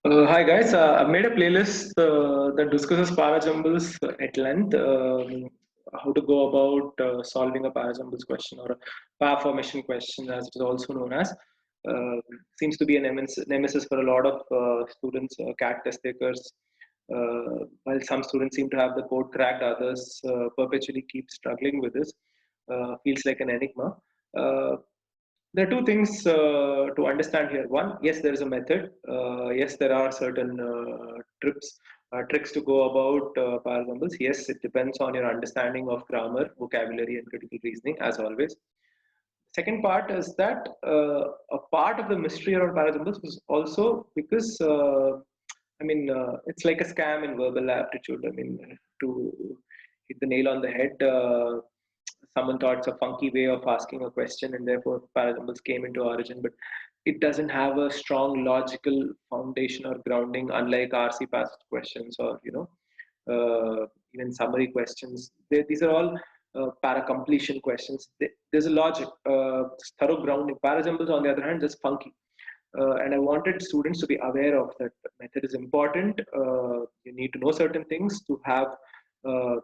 Hi guys, I've made a playlist that discusses parajumbles at length. How to go about solving a parajumbles question or a power formation question, as it is also known as. Uh, Seems to be a nemesis for a lot of students, CAT test takers. While some students seem to have the code cracked, others perpetually keep struggling with this. Feels like an enigma. Uh, there are two things to understand here. One, yes, there is a method. Yes, there are certain tricks to go about paragrams. Yes, it depends on your understanding of grammar, vocabulary, and critical reasoning, as always. Second part is that a part of the mystery around paragrams is also because it's like a scam in verbal aptitude. I mean, to hit the nail on the head. Someone thought it's a funky way of asking a question, and therefore parables came into origin. But it doesn't have a strong logical foundation or grounding, unlike RC passed questions or even summary questions. These are all para completion questions. There's a logic, thorough grounding. Parables, on the other hand, just funky. And I wanted students to be aware of that method is important. You need to know certain things to have uh,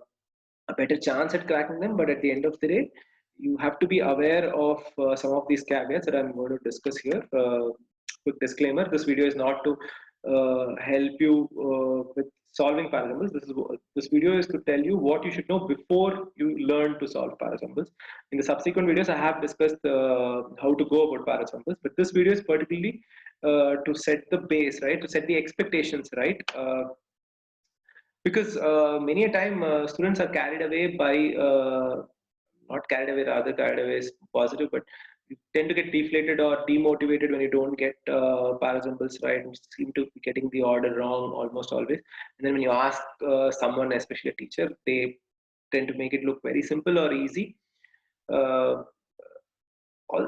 a better chance at cracking them. But at the end of the day, you have to be aware of some of these caveats that I'm going to discuss here. Quick disclaimer: this video is not to help you with solving parasamples. This video is to tell you what you should know before you learn to solve parasamples. In the subsequent videos, I have discussed how to go about parasamples, but this video is particularly to set the base, right? To set the expectations, right? Because many a time students are carried away by not carried away, rather carried away is positive, but you tend to get deflated or demotivated when you don't get parasamples right, and seem to be getting the order wrong almost always. And then when you ask someone, especially a teacher, they tend to make it look very simple or easy. uh,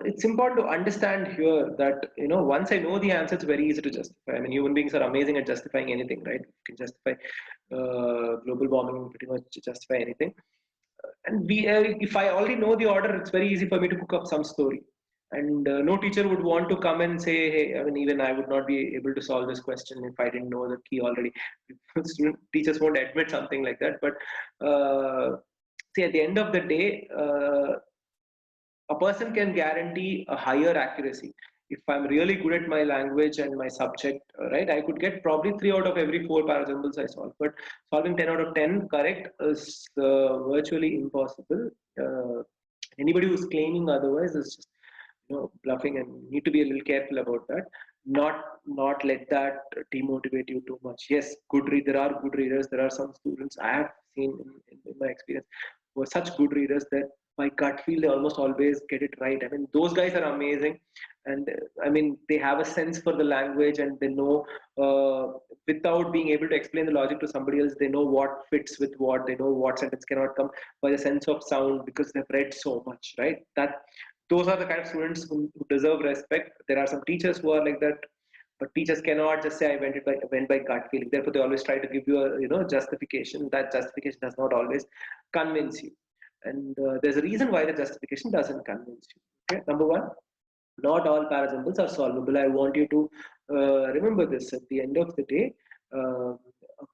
it's important to understand here that once I know the answer, it's very easy to justify. I mean, human beings are amazing at justifying anything, right? You can justify global warming, pretty much justify anything. And if I already know the order, it's very easy for me to cook up some story. And no teacher would want to come and say, hey, I mean, even I would not be able to solve this question if I didn't know the key already. Teachers won't admit something like that. But see, at the end of the day, a person can guarantee a higher accuracy. If I'm really good at my language and my subject, right, I could get probably 3 out of every 4 parasamples I solve. But solving 10 out of 10 correct is virtually impossible. uh, Anybody who's claiming otherwise is just bluffing, and you need to be a little careful about that. Not let that demotivate you too much. Yes, there are good readers. There are some students I have seen in my experience who are such good readers that by gut feel they almost always get it right. I mean, those guys are amazing. And I mean, they have a sense for the language, and they know, without being able to explain the logic to somebody else, they know what fits with what. They know what sentence cannot come by the sense of sound, because they've read so much, right? That those are the kind of students who deserve respect. There are some teachers who are like that, but teachers cannot just say I went by gut feeling. Therefore, they always try to give you a justification. That justification does not always convince you, and there's a reason why the justification doesn't convince you. Okay, number one, not all parasamples are solvable. I want you to remember this. At the end of the day, a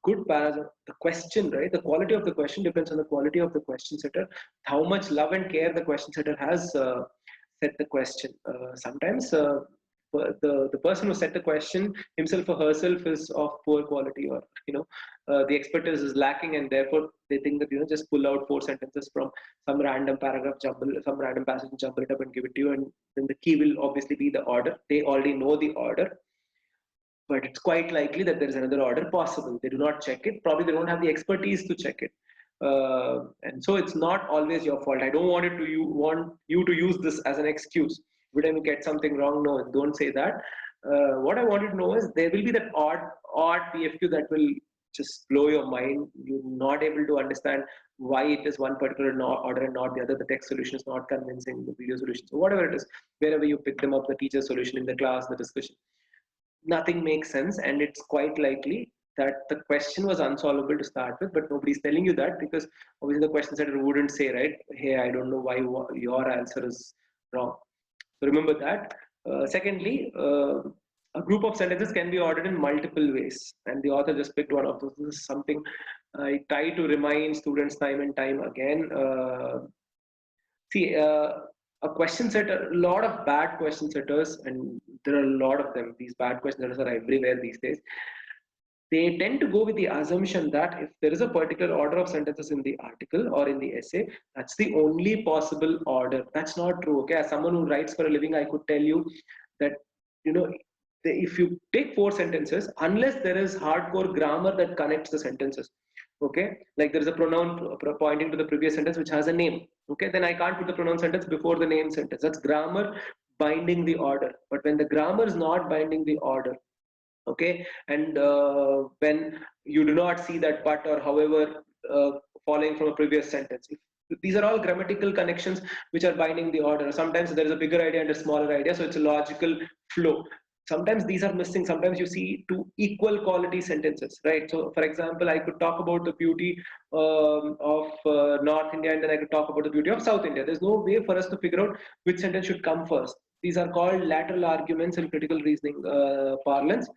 good the question, right? The quality of the question depends on the quality of the question setter. How much love and care the question setter has set the question. Sometimes the person who set the question himself or herself is of poor quality, or the expertise is lacking, and therefore they think that just pull out 4 sentences from some random paragraph, jumble some random passage and jumble it up and give it to you, and then the key will obviously be the order. They already know the order, but it's quite likely that there is another order possible. They do not check it. Probably they don't have the expertise to check it. And so it's not always your fault. I don't want you to use this as an excuse. Would I get something wrong? No, don't say that. What I wanted to know is there will be that odd PFQ that will just blow your mind. You're not able to understand why it is one particular order and not the other. The text solution is not convincing, the video solution. So whatever it is, wherever you pick them up, the teacher solution in the class, the discussion, nothing makes sense. And it's quite likely that the question was unsolvable to start with, but nobody's telling you that, because obviously the question setter wouldn't say, right, hey, I don't know why your answer is wrong. So remember that. Secondly, a group of sentences can be ordered in multiple ways, and the author just picked one of those. This is something I try to remind students time and time again. See, a question setter, a lot of bad question setters, and there are a lot of them. These bad question setters are everywhere these days. They tend to go with the assumption that if there is a particular order of sentences in the article or in the essay, that's the only possible order. That's not true. Okay, as someone who writes for a living, I could tell you that, you know, if you take 4 sentences, unless there is hardcore grammar that connects the sentences, okay, like there is a pronoun pointing to the previous sentence which has a name, okay, then I can't put the pronoun sentence before the name sentence. That's grammar binding the order. But when the grammar is not binding the order, okay, and when you do not see that but or however following from a previous sentence, these are all grammatical connections which are binding the order. Sometimes there is a bigger idea and a smaller idea, so it's a logical flow. Sometimes these are missing. Sometimes you see two equal quality sentences, right? So for example, I could talk about the beauty of North India, and then I could talk about the beauty of South India. There's no way for us to figure out which sentence should come first. These are called lateral arguments in critical reasoning parlance.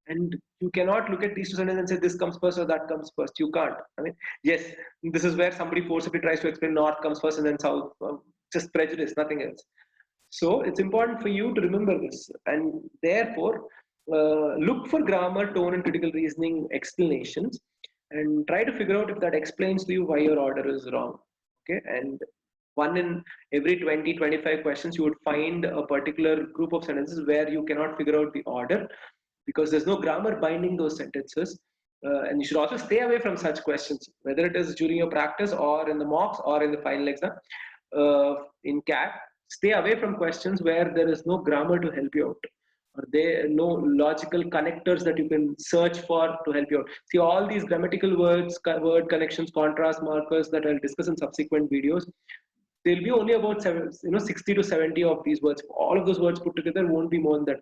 And you cannot look at these 2 sentences and say this comes first or that comes first. You can't. I mean, yes, this is where somebody forcibly tries to explain north comes first and then south. Just prejudice, nothing else. So it's important for you to remember this, and therefore look for grammar, tone, and critical reasoning explanations, and try to figure out if that explains to you why your order is wrong. Okay, and one in every 20-25 questions you would find a particular group of sentences where you cannot figure out the order because there's no grammar binding those sentences. And you should also stay away from such questions, whether it is during your practice or in the mocks or in the final exam. In CAT, stay away from questions where there is no grammar to help you out, or there are no logical connectors that you can search for to help you out. See, all these grammatical words, word connections, contrast markers that I'll discuss in subsequent videos, there'll be only about 60 to 70 of these words. All of those words put together won't be more than that.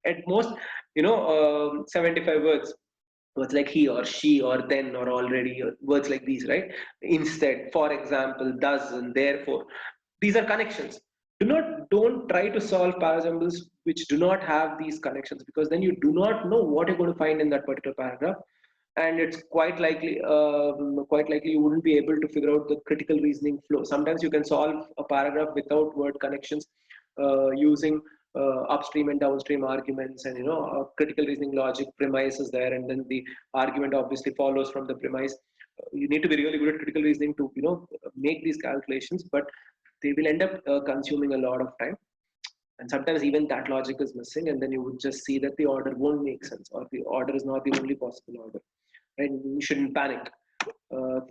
At most, 75 words. Words like he or she or then or already, or words like these, right? Instead, for example, thus and therefore. These are connections. Don't try to solve paragrams which do not have these connections, because then you do not know what you're going to find in that particular paragraph, and it's quite likely you wouldn't be able to figure out the critical reasoning flow. Sometimes you can solve a paragraph without word connections, using upstream and downstream arguments, and critical reasoning logic premise is there, and then the argument obviously follows from the premise. You need to be really good at critical reasoning to make these calculations, but they will end up consuming a lot of time, and sometimes even that logic is missing, and then you would just see that the order won't make sense, or the order is not the only possible order, and you shouldn't panic.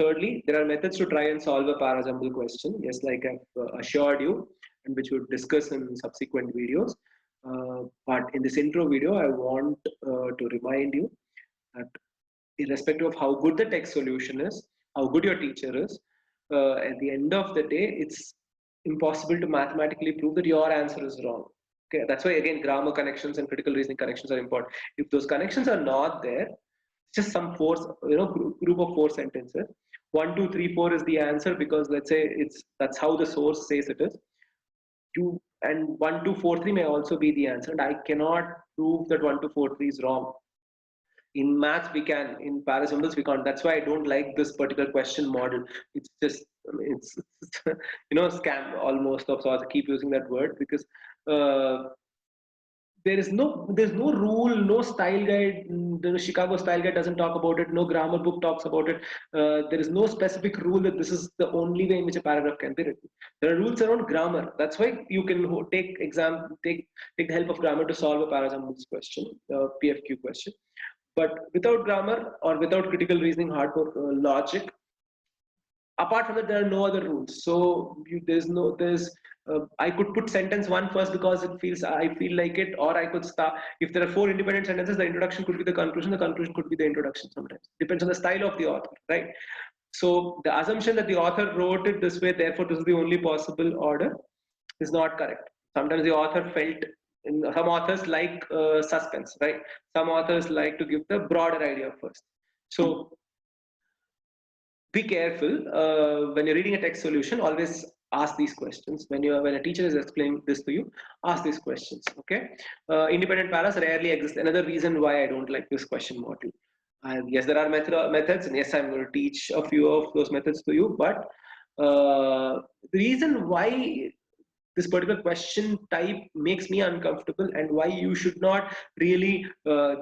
Thirdly, there are methods to try and solve a parajumble question, yes, like I've assured you, and which we'll discuss in subsequent videos. But in this intro video, I want to remind you that irrespective of how good the text solution is, how good your teacher is, at the end of the day, it's impossible to mathematically prove that your answer is wrong. Okay, that's why again grammar connections and critical reasoning connections are important. If those connections are not there, just some group of 4 sentences. 1, 2, 3, 4 is the answer because let's say that's how the source says it is. 2 and 1, 2, 4, 3 may also be the answer, and I cannot prove that 1, 2, 4, 3 is wrong. In maths we can, in parasymbols we can't. That's why I don't like this particular question model. It's just it's scam almost of sorts. I keep using that word because there's no rule, no style guide. The Chicago style guide doesn't talk about it. No grammar book talks about it. There is no specific rule that this is the only way in which a paragraph can be written. There are rules around grammar. That's why you can take the help of grammar to solve a parasymbols question, PFQ question. But without grammar or without critical reasoning, hardcore logic, apart from that, there are no other rules. So I could put sentence 1 first because I feel like it, or I could start. If there are 4 independent sentences, the introduction could be the conclusion could be the introduction. Sometimes depends on the style of the author, right? So the assumption that the author wrote it this way, therefore this is the only possible order, is not correct. Sometimes the author felt. Some authors like suspense, right? Some authors like to give the broader idea first. So be careful when you're reading a text solution. Always ask these questions. When a teacher is explaining this to you, ask these questions. Okay. Independent paras rarely exist. Another reason why I don't like this question model. Yes, there are methods, and yes, I'm going to teach a few of those methods to you. But the reason why this particular question type makes me uncomfortable, and why you should not really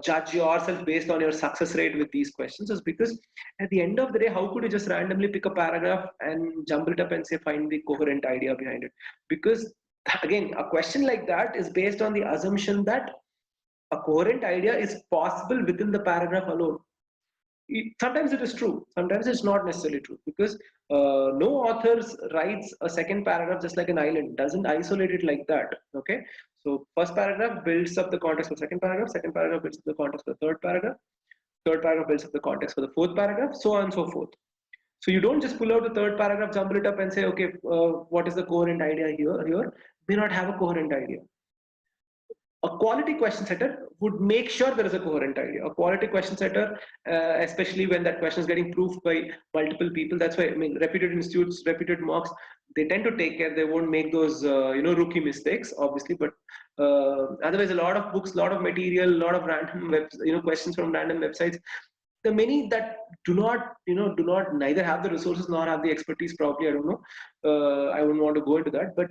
judge yourself based on your success rate with these questions, is because at the end of the day, how could you just randomly pick a paragraph and jumble it up and say find the coherent idea behind it? Because again, a question like that is based on the assumption that a coherent idea is possible within the paragraph alone. Sometimes it is true, sometimes it's not necessarily true, because no author writes a second paragraph just like an island, doesn't isolate it like that. Okay, so first paragraph builds up the context for second paragraph, second paragraph builds up the context for the third paragraph, third paragraph builds up the context for the fourth paragraph, so on and so forth. So you don't just pull out the third paragraph, jumble it up and say, okay, what is the coherent idea here? May not have a coherent idea. A quality question setter would make sure there is a coherent idea. A quality question setter, especially when that question is getting proofed by multiple people, that's why, I mean, reputed institutes, reputed mocks, they tend to take care. They won't make those rookie mistakes, obviously. But otherwise, a lot of books, a lot of material, a lot of random questions from random websites. The many that do not neither have the resources nor have the expertise. Probably, I don't know. I wouldn't want to go into that, but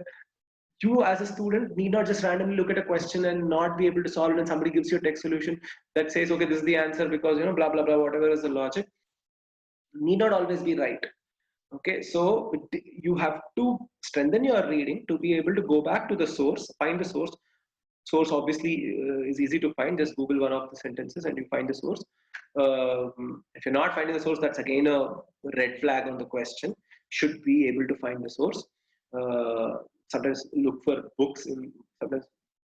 you as a student need not just randomly look at a question and not be able to solve it, and somebody gives you a text solution that says, okay, this is the answer because blah blah blah, whatever is the logic, need not always be right. Okay, so you have to strengthen your reading to be able to go back to the source, find the source. Source obviously is easy to find. Just Google one of the sentences and you find the source. If you're not finding the source, that's again a red flag on the question. Should be able to find the source. Sometimes look for books. Sometimes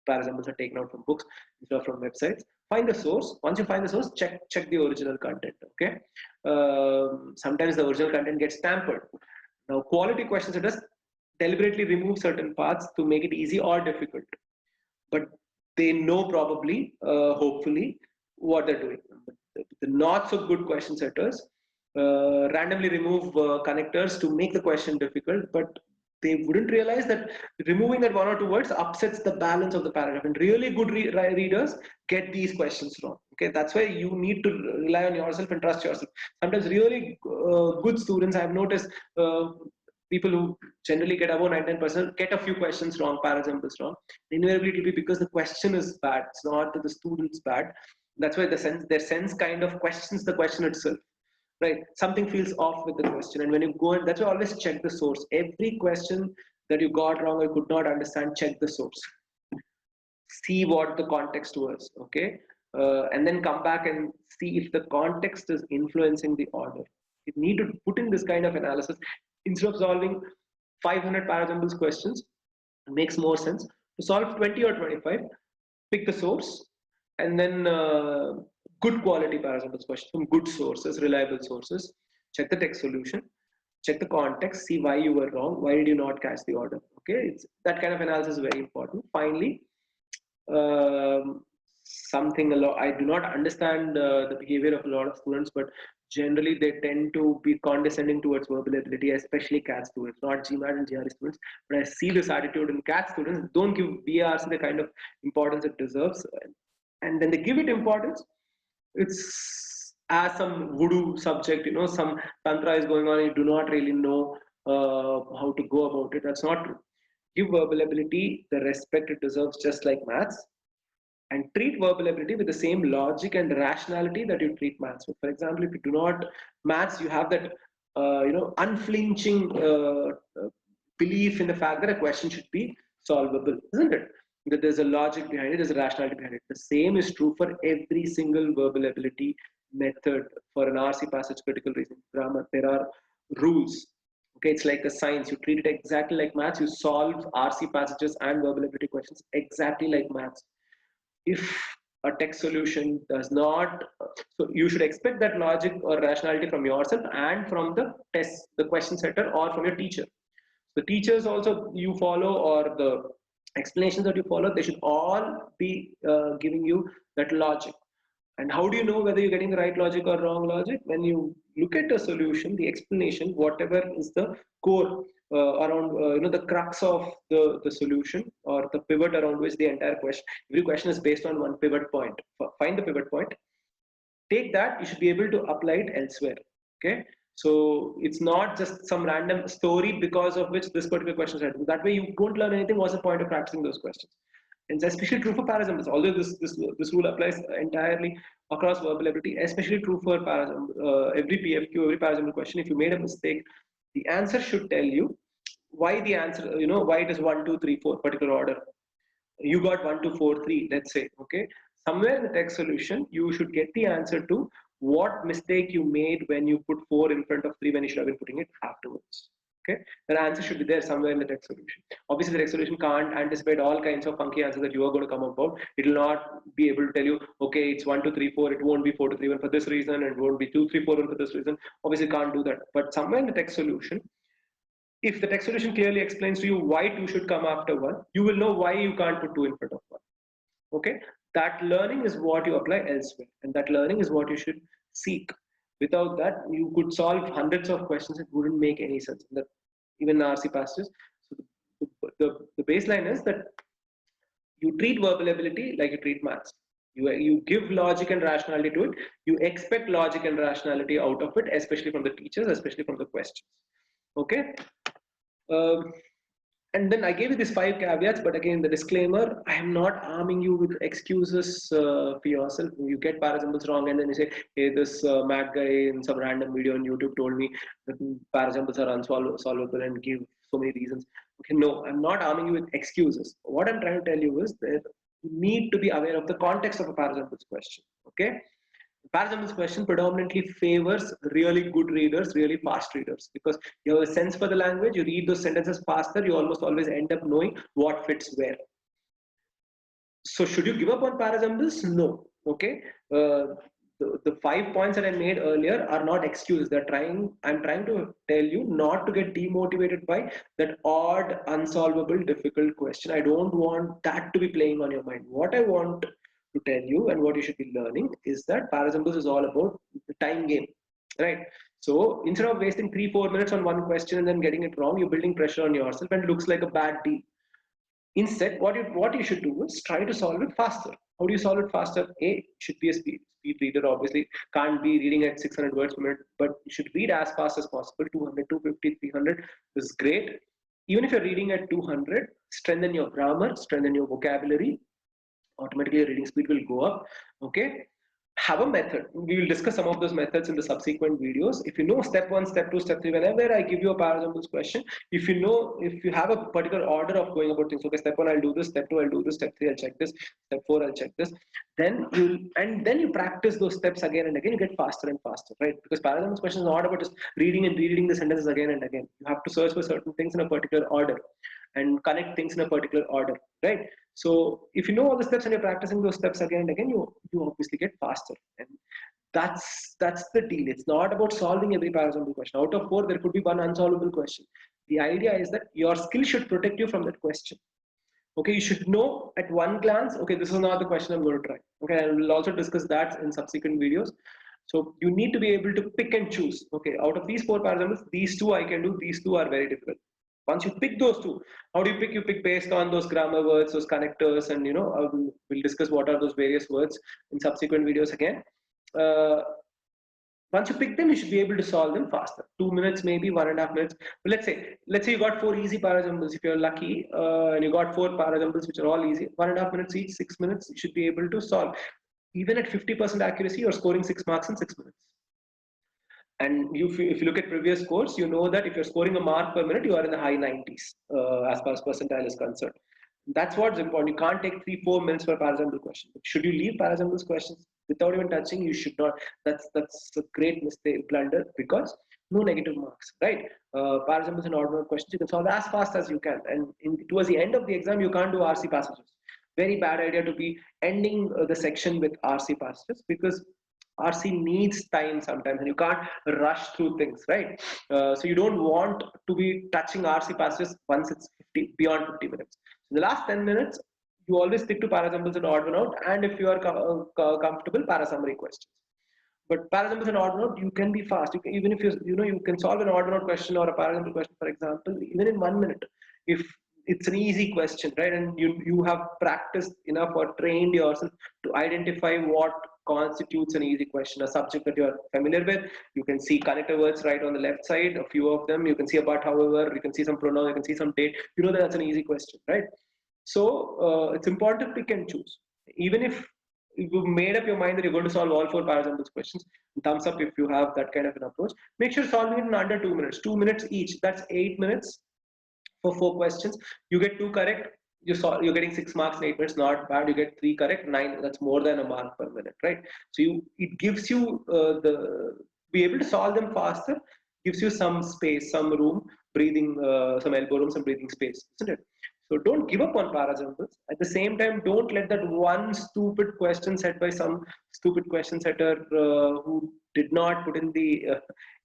parasamples are taken out from books instead of from websites. Find the source. Once you find the source, check the original content. Okay. Sometimes the original content gets tampered. Now, quality questions it does deliberately remove certain parts to make it easy or difficult, but they know probably, hopefully, what they're doing. The not so good question setters randomly remove connectors to make the question difficult, but they wouldn't realize that removing that one or two words upsets the balance of the paragraph. And really good readers get these questions wrong. Okay, that's why you need to rely on yourself and trust yourself. Sometimes really good students, I've noticed, people who generally get above 99% get a few questions wrong, parasamples wrong. Invariably, it will be because the question is bad. It's not that the student's bad. That's why their sense kind of questions the question itself. Right, something feels off with the question, and when you go, and that's why I always check the source. Every question that you got wrong or could not understand, check the source, see what the context was. Okay, and then come back and see if the context is influencing the order. You need to put in this kind of analysis instead of solving 500 parasamples questions. It makes more sense to solve 20 or 25, pick the source, and then good quality parasamples questions from good sources, reliable sources. Check the text solution, check the context, see why you were wrong, why did you not catch the order. Okay, it's that kind of analysis is very important. Finally, something a lot, I do not understand the behavior of a lot of students, but generally they tend to be condescending towards verbal ability, especially CAT students, not GMAT and GRE students. But I see this attitude in CAT students. Don't give BRC the kind of importance it deserves, and when they give it importance, it's as some voodoo subject. Some tantra is going on. You do not really know how to go about it. That's not true. Give verbal ability the respect it deserves, just like maths, and treat verbal ability with the same logic and rationality that you treat maths with. For example, if you do not maths, you have that unflinching belief in the fact that a question should be solvable, isn't it? That there's a logic behind it, there's a rationality behind it. The same is true for every single verbal ability method. For an RC passage, critical reasoning, grammar, there are rules. Okay, it's like a science. You treat it exactly like maths. You solve RC passages and verbal ability questions exactly like maths. If a text solution does not, so you should expect that logic or rationality from yourself and from the question setter, or from your teacher. The teachers also you follow, or the explanations that you follow, they should all be giving you that logic. And how do you know whether you're getting the right logic or wrong logic? When you look at the solution, the explanation, whatever is the core around, the crux of the solution or the pivot around which the entire question, every question is based on one pivot point. Find the pivot point, take that, you should be able to apply it elsewhere. Okay. So it's not just some random story because of which this particular question is written. That way you don't learn anything. What's the point of practicing those questions? And it's especially true for parasamples. Although this rule applies entirely across verbal ability, especially true for every PFQ, every parasample question. If you made a mistake, the answer should tell you why the answer, why it is 1, 2, 3, 4 particular order. You got 1, 2, 4, 3, let's say. Okay, somewhere in the text solution you should get the answer to what mistake you made when you put 4 in front of 3 when you should have been putting it afterwards. Okay, the answer should be there somewhere in the text solution. Obviously the text solution can't anticipate all kinds of funky answers that you are going to come up with. It will not be able to tell you, okay, it's 1, 2, 3, 4, it won't be 4, 2, 3, 1 for this reason, and it won't be 2, 3, 4, 1 for this reason. Obviously can't do that, but somewhere in the text solution, if the text solution clearly explains to you why 2 should come after 1, you will know why you can't put 2 in front of 1. Okay, that learning is what you apply elsewhere, and that learning is what you should seek. Without that, you could solve hundreds of questions. It wouldn't make any sense. That even RC passages. So the baseline is that you treat verbal ability like you treat maths. You give logic and rationality to it. You expect logic and rationality out of it, especially from the teachers, especially from the questions. Okay. Um, and then I gave you these 5 caveats, but again, the disclaimer, I am not arming you with excuses for yourself. You get parasamples wrong and then you say, hey, this mad guy in some random video on YouTube told me that parasamples are unsolvable and give so many reasons. Okay, no, I'm not arming you with excuses. What I'm trying to tell you is that you need to be aware of the context of a parasamples question. Okay. Parasamples question predominantly favors really good readers, really fast readers, because you have a sense for the language, you read those sentences faster, you almost always end up knowing what fits where. So should you give up on parasamples? No. Okay. The 5 points that I made earlier are not excuses. I'm trying to tell you not to get demotivated by that odd, unsolvable, difficult question. I don't want that to be playing on your mind. What I want to tell you and what you should be learning is that parasamples is all about the time game, right? So instead of wasting 3-4 minutes on one question and then getting it wrong, you're building pressure on yourself and it looks like a bad deal. Instead, what you should do is try to solve it faster. How do you solve it faster? A, should be a speed reader. Obviously, can't be reading at 600 words per minute, but you should read as fast as possible. 200, 250, 300 is great. Even if you're reading at 200, strengthen your grammar, strengthen your vocabulary. Automatically, your reading speed will go up. Okay. Have a method. We will discuss some of those methods in the subsequent videos. If you know step 1, step 2, step 3, whenever I give you a parasamples question, if you have a particular order of going about things, okay, step 1 I'll do this, step 2 I'll do this, step 3 I'll check this, step 4 I'll check this, then you practice those steps again and again, you get faster and faster, right? Because parasamples question is not about just reading and rereading the sentences again and again. You have to search for certain things in a particular order and connect things in a particular order, right? So if you know all the steps and you're practicing those steps again and again, you obviously get faster. And that's the deal. It's not about solving every parasample question. Out of 4, there could be one unsolvable question. The idea is that your skill should protect you from that question. Okay, you should know at one glance, okay, this is not the question I'm going to try. Okay, and we'll also discuss that in subsequent videos. So you need to be able to pick and choose. Okay, out of these 4 parasamples, these 2 I can do, these 2 are very difficult. Once you pick those 2, how do you pick? You pick based on those grammar words, those connectors, and we'll discuss what are those various words in subsequent videos again. Once you pick them, you should be able to solve them faster. 2 minutes, maybe 1.5 minutes. But let's say you got 4 easy parasamples. If you're lucky, and you got 4 parasamples which are all easy, 1.5 minutes each, 6 minutes, you should be able to solve. Even at 50% accuracy, you're scoring 6 marks in 6 minutes. And if you look at previous scores, you know that if you're scoring a mark per minute, you are in the high 90s as far as percentile is concerned. That's what's important. You can't take 3-4 minutes for a parasample question. Should you leave parasamples questions without even touching? You should not. That's a great mistake, blunder, because no negative marks, right? Parasamples and ordinal questions you can solve as fast as you can. And towards the end of the exam, you can't do RC passages. Very bad idea to be ending the section with RC passages, because RC needs time sometimes and you can't rush through things, right? So you don't want to be touching RC passages once it's beyond 50 minutes. So the last 10 minutes, you always stick to para-symbols and odd one out, and if you are comfortable, para-summary questions. But para-symbols and odd one out, you can be fast. You can, even if you can solve an odd one out question or a para-symbol question, for example, even in 1 minute, if it's an easy question, right? And you have practiced enough or trained yourself to identify what constitutes an easy question, a subject that you are familiar with. You can see connector words right on the left side, a few of them. You can see about, however, you can see some pronoun, you can see some date. You know that's an easy question, right? So it's important to pick and choose. Even if you've made up your mind that you're going to solve all 4 para-symbols questions, thumbs up if you have that kind of an approach. Make sure solving it in under 2 minutes, 2 minutes each. That's 8 minutes for 4 questions. You get 2 correct, you're getting 6 marks in 8 minutes. Not bad. You get 3 correct, 9. That's more than a mark per minute, right? So it gives you the be able to solve them faster. Gives you some space, some room, breathing, some elbow room, some breathing space, isn't it? So don't give up on para-symbols. At the same time, don't let that one stupid question set by some stupid question setter who did not put in the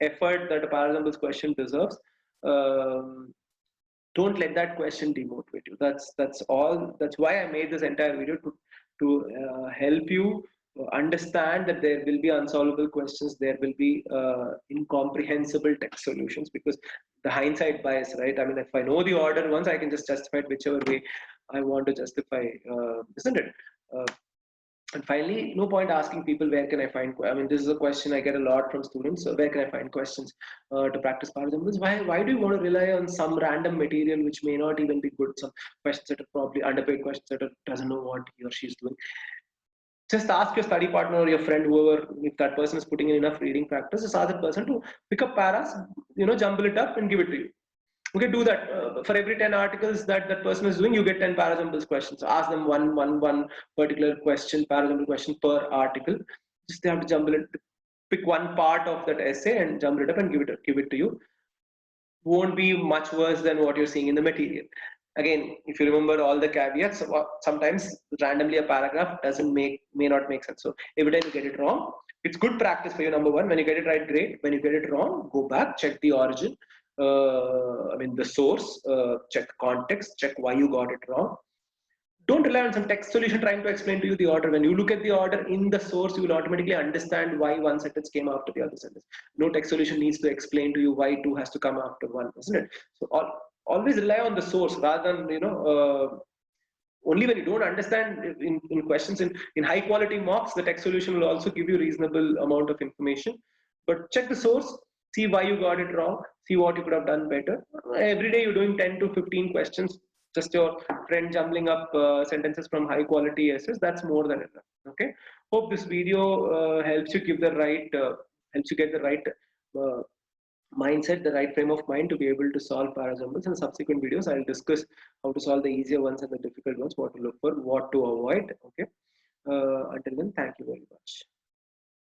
effort that a para-symbols question deserves. Don't let that question demotivate you. That's all. That's why I made this entire video, to help you understand that there will be unsolvable questions, there will be incomprehensible text solutions, because the hindsight bias, right? I mean, if I know the order once, I can just justify it whichever way I want to justify, isn't it? uh, and finally, no point asking people where can I find. I mean, this is a question I get a lot from students. So where can I find questions to practice para-symbols? Why do you want to rely on some random material which may not even be good? Some questions that are probably underpaid questions that doesn't know what he or she is doing. Just ask your study partner or your friend, whoever, if that person is putting in enough reading practice, just ask that person to pick up paras, jumble it up and give it to you. Okay, do that. For every 10 articles that that person is doing, you get 10 para-symbols questions. So ask them one particular question, para-symbol question per article. Just they have to jumble it, pick one part of that essay and jumble it up and give it to you. Won't be much worse than what you're seeing in the material. Again, if you remember all the caveats, sometimes randomly a paragraph may not make sense. So every time you get it wrong, it's good practice for you. Number one, when you get it right, great. When you get it wrong, go back, check the origin. The source, check context, check why you got it wrong. Don't rely on some text solution trying to explain to you the order. When you look at the order in the source, you will automatically understand why one sentence came after the other sentence. No text solution needs to explain to you why two has to come after one, isn't it? So always rely on the source rather than, only when you don't understand in questions in high quality mocks, the text solution will also give you reasonable amount of information. But check the source, see why you got it wrong, see what you could have done better. Every day you're doing 10 to 15 questions, just your friend jumbling up sentences from high quality essays, that's more than enough. Okay, hope this video helps you helps you get the right uh, mindset, the right frame of mind to be able to solve para-symbols. In subsequent videos, I'll discuss how to solve the easier ones and the difficult ones, what to look for, what to avoid. Okay. Until then, thank you very much.